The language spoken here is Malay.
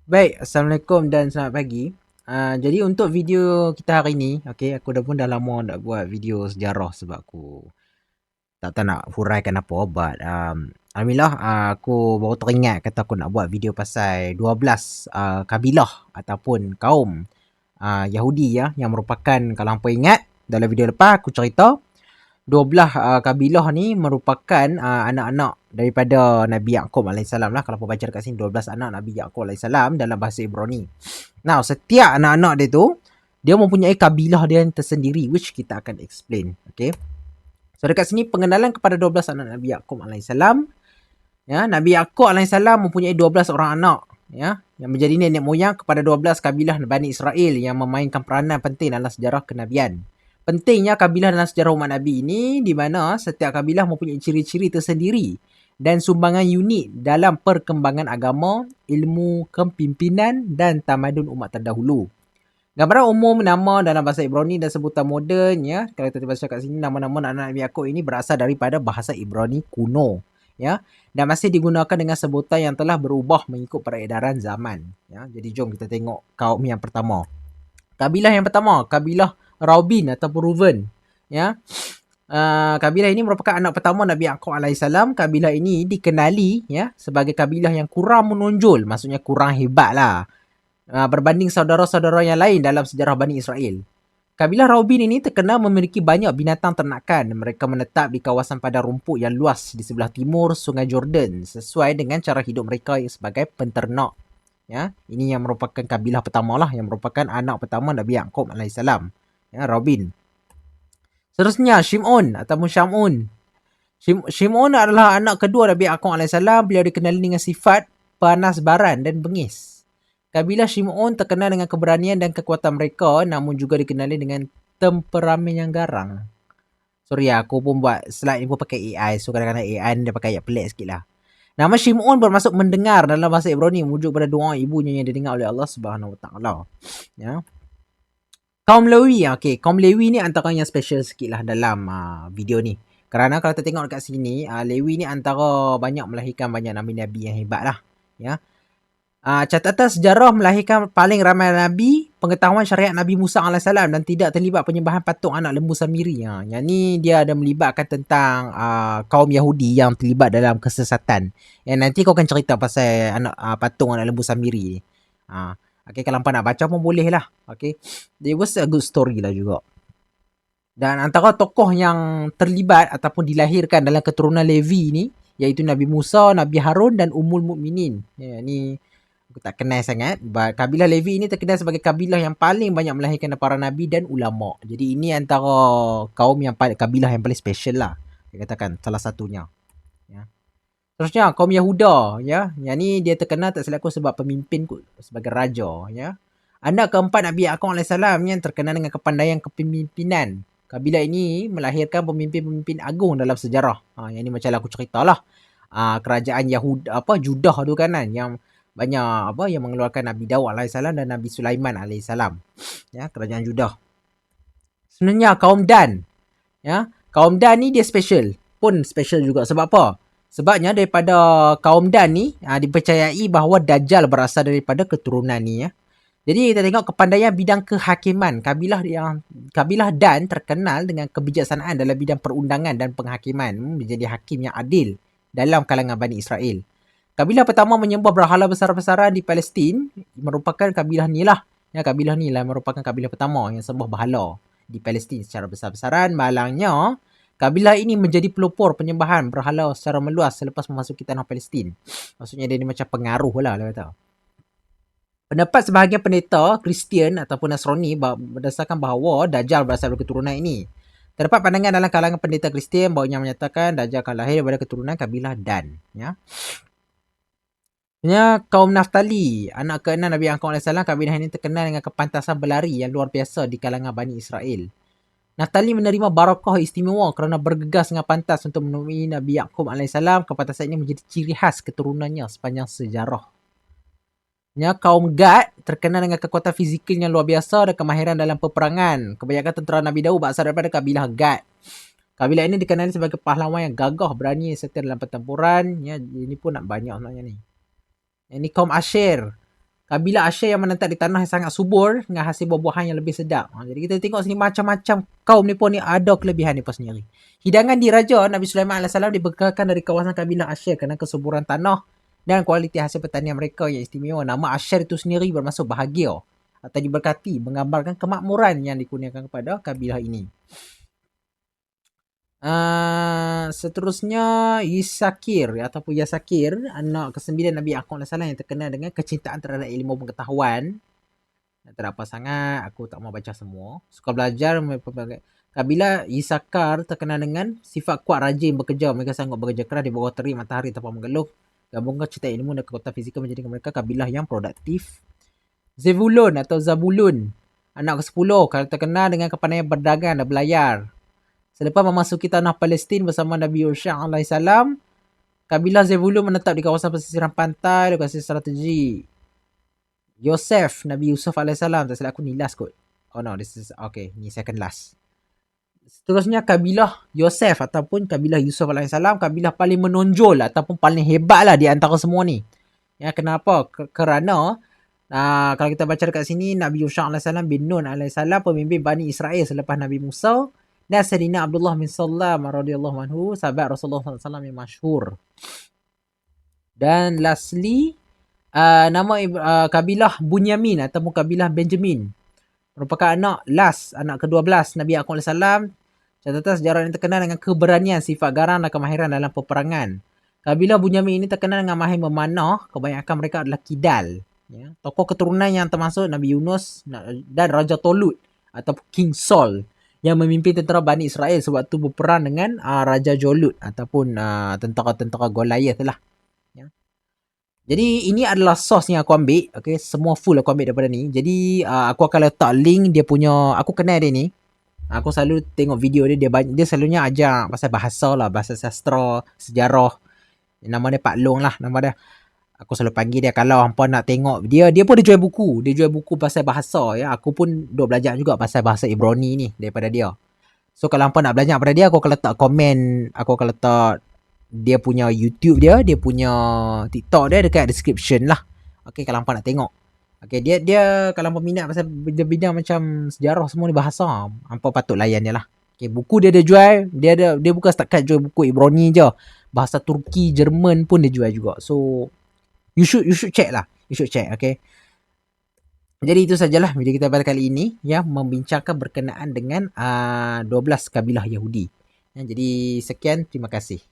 Baik, Assalamualaikum dan selamat pagi. Jadi untuk video kita hari ni, okay, aku dah lama nak buat video sejarah sebab aku tak tahu nak huraikan apa. But Alhamdulillah, aku baru teringat kata aku nak buat video pasal 12 kabilah ataupun kaum Yahudi ya, yang merupakan, kalau hampa ingat dalam video lepas aku cerita 12 kabilah ni merupakan anak-anak daripada Nabi Yaqub alaihissalam lah. Kalau baca dekat sini 12 anak Nabi Yaqub alaihissalam dalam bahasa Ibrani. Now, setiap anak-anak dia tu dia mempunyai kabilah dia yang tersendiri, which kita akan explain. Okay. So dekat sini pengenalan kepada 12 anak Nabi Yaqub alaihissalam. Ya, Nabi Yaqub alaihissalam mempunyai 12 orang anak, ya, yang menjadi nenek moyang kepada 12 kabilah Bani Israel yang memainkan peranan penting dalam sejarah kenabian. Pentingnya kabilah dalam sejarah umat Nabi ini di mana setiap kabilah mempunyai ciri-ciri tersendiri dan sumbangan unik dalam perkembangan agama, ilmu kepimpinan dan tamadun umat terdahulu. Gambaran umum nama dalam bahasa Ibrani dan sebutan moden, ya, kalau kita baca kat sini, nama-nama anak Nabi Yaqub ini berasal daripada bahasa Ibrani kuno, ya, dan masih digunakan dengan sebutan yang telah berubah mengikut peredaran zaman, ya. Jadi jom kita tengok kaum yang pertama. Kabilah yang pertama, kabilah Raubin ataupun Reuven, ya. Kabilah ini merupakan anak pertama Nabi Yaqub alaihissalam. Kabilah ini dikenali, ya, sebagai kabilah yang kurang menonjol, maksudnya kurang hebat lah, berbanding saudara-saudara yang lain dalam sejarah Bani Israel. Kabilah Raubin ini terkenal memiliki banyak binatang ternakan. Mereka menetap di kawasan padang rumput yang luas di sebelah timur Sungai Jordan sesuai dengan cara hidup mereka sebagai penternak. Ya, ini yang merupakan kabilah pertama lah, yang merupakan anak pertama Nabi Yaqub alaihissalam. Ya, Raubin. Seterusnya Shimon ataupun Shamun. Shimon adalah anak kedua Nabi Yaqub alaihissalam. Beliau dikenali dengan sifat panas baran dan bengis. Kabilah Shimon terkenal dengan keberanian dan kekuatan mereka, namun juga dikenali dengan temperamen yang garang. Sorry, aku pun buat slide ni pun pakai AI. So kadang-kadang AI ni dia pakai ayat pelik sikit lah. Nama Shimon bermaksud mendengar dalam bahasa Ibrani, merujuk pada doa ibunya yang didengar oleh Allah Subhanahu Wa Taala. Ya. Kaum Lewi, okey, kaum Lewi ni antara yang special sikit lah dalam video ni. Kerana kalau kita tengok dekat sini, Lewi ni antara banyak melahirkan banyak nabi-nabi yang hebat lah. Ya. Catatan sejarah melahirkan paling ramai nabi, pengetahuan syariat Nabi Musa AS dan tidak terlibat penyembahan patung anak lembu Samiri. Yang ni dia ada melibatkan tentang kaum Yahudi yang terlibat dalam kesesatan. Yang nanti kau akan cerita pasal patung anak lembu Samiri ni. Okay, kalau hampa nak baca pun boleh lah. Okay. It was a good story lah juga. Dan antara tokoh yang terlibat ataupun dilahirkan dalam keturunan Levi ni, iaitu Nabi Musa, Nabi Harun dan Ummul Mukminin. Ya, ni aku tak kenal sangat. Kabilah Levi ini terkenal sebagai kabilah yang paling banyak melahirkan para nabi dan ulama. Jadi ini antara kaum yang kabilah yang paling special lah. Dia katakan salah satunya. Ya. Terusnya kaum Yahuda, ya. Yang ni dia terkenal tak silap aku sebab pemimpin sebagai raja, ya. Anak keempat Nabi Yaqub alaihissalam yang terkenal dengan kepandaian kepemimpinan. Kabilah ini melahirkan pemimpin-pemimpin agung dalam sejarah. Yang ni macam aku ceritalah. Kerajaan Judah tu kan, yang banyak yang mengeluarkan Nabi Daud alaihissalam dan Nabi Sulaiman alaihissalam. Ya, kerajaan Judah. Sebenarnya kaum Dan, ya, kaum Dan ni dia special juga. Sebab apa? Sebabnya daripada kaum Dan ni dipercayai bahawa Dajjal berasal daripada keturunan ni, ya. Jadi kita tengok kepandaian bidang kehakiman. Kabilah Dan terkenal dengan kebijaksanaan dalam bidang perundangan dan penghakiman, menjadi hakim yang adil dalam kalangan Bani Israel. Kabilah pertama menyembah berhala besar-besaran di Palestin merupakan kabilah ni lah. Ya, kabilah ni lah merupakan kabilah pertama yang sembah berhala di Palestin secara besar-besaran. Malangnya, kabilah ini menjadi pelopor penyembahan berhala secara meluas selepas memasuki tanah Palestin. Maksudnya dia ni macam pengaruh lah kata. Pendapat sebahagian pendeta Kristian ataupun Nasrani berdasarkan bahawa Dajjal berasal dari keturunan ini. Terdapat pandangan dalam kalangan pendeta Kristian bahawa yang menyatakan Dajjal akan lahir daripada keturunan kabilah Dan. Ya. Kaum Naftali, anak ke-6 Nabi Yaqub alaihissalam. Kabilah ini terkenal dengan kepantasan berlari yang luar biasa di kalangan Bani Israel. Naftali menerima barakah istimewa kerana bergegas dengan pantas untuk menemui Nabi Yaqub alaihissalam. Kepantasan ini menjadi ciri khas keturunannya sepanjang sejarah. Kaum Gad terkenal dengan kekuatan fizikal yang luar biasa dan kemahiran dalam peperangan. Kebanyakan tentera Nabi Daud berasal daripada kabilah Gad. Kabilah ini dikenali sebagai pahlawan yang gagah, berani serta dalam pertempuran. Ya, ini pun nak banyak sebenarnya ni. Ini kaum Asher. kabilah Asyir yang menetap di tanah yang sangat subur dengan hasil buah-buahan yang lebih sedap. Jadi kita tengok sini macam-macam kaum ni pun ni ada kelebihan ni pun sendiri. Hidangan diraja Nabi Sulaiman AS dibekalkan dari kawasan kabilah Asyir kerana kesuburan tanah dan kualiti hasil pertanian mereka yang istimewa. Nama Asyir itu sendiri bermaksud bahagia atau diberkati, menggambarkan kemakmuran yang dikurniakan kepada kabilah ini. Seterusnya Yasakir ataupun Yasakir, anak ke-9 Nabi Yaqub AS yang terkenal dengan kecintaan terhadap ilmu pengetahuan. Tak ada apa sangat, aku tak mau baca semua. Suka belajar. Kabilah Yasakar terkenal dengan sifat kuat, rajin bekerja. Mereka sanggup bekerja keras di bawah terik matahari tanpa mengeluh. Gabungkan cita ilmu dan kekuatan fizikal menjadikan mereka kabilah yang produktif. Zebulun atau Zabulun, anak ke-10, kalau terkenal dengan kepandaian berdagang dan berlayar. Selepas memasuki tanah Palestin bersama Nabi Yusha AS, kabilah Zebulun menetap di kawasan pesisiran pantai, lokasi strategi. Yosef, Nabi Yusuf AS, tak silap aku ni last kot. Oh no, this is, okay, ni second last. Seterusnya kabilah Yosef ataupun kabilah Yusuf AS, kabilah paling menonjol ataupun paling hebat lah di antara semua ni. Ya, kenapa? Kerana kalau kita baca dekat sini, Nabi Yusha AS bin Nun AS, pemimpin Bani Israel selepas Nabi Musa, dan Sayyidina Abdullah bin Salam radhiyallahu anhu, sahabat Rasulullah SAW yang masyhur. Dan lastly, nama kabilah Bunyamin ataupun kabilah Benjamin merupakan anak ke-12 Nabi Yaqub AS. Catatan sejarah yang terkenal dengan keberanian, sifat garang dan kemahiran dalam peperangan. Kabilah Bunyamin ini terkenal dengan mahir memanah. Kebanyakan mereka adalah kidal. Ya. Tokoh keturunan yang termasuk Nabi Yunus dan Raja Tolut ataupun King Saul yang memimpin tentera Bani Israel sewaktu berperang dengan Raja Jolut ataupun tentera-tentera Goliath lah. Ya. Jadi ini adalah source yang aku ambil. Okay, semua full aku ambil daripada ni. Jadi aku akan letak link dia punya. Aku kenal dia ni. Aku selalu tengok video dia. Dia selalunya ajar pasal bahasa lah. Bahasa sastra, sejarah. Nama dia Pak Long lah nama dia. Aku selalu panggil dia kalau hampa nak tengok. Dia pun dia jual buku. Dia jual buku pasal bahasa ya. Aku pun duk belajar juga pasal bahasa Ibrani ni daripada dia. So kalau hampa nak belajar daripada dia, aku akan letak komen, aku akan letak dia punya YouTube dia punya TikTok dia dekat description lah. Okay, kalau hampa nak tengok. Okay, dia kalau hampa minat pasal bidang macam sejarah semua ni bahasa, hampa patut layan dia lah. Okay, buku dia jual, dia bukan setakat jual buku Ibrani je. Bahasa Turki, Jerman pun dia jual juga. So you should check lah. You should check, okay. Jadi itu sajalah video kita pada kali ini ya, membincangkan berkenaan dengan 12 kabilah Yahudi. Ya, jadi sekian, terima kasih.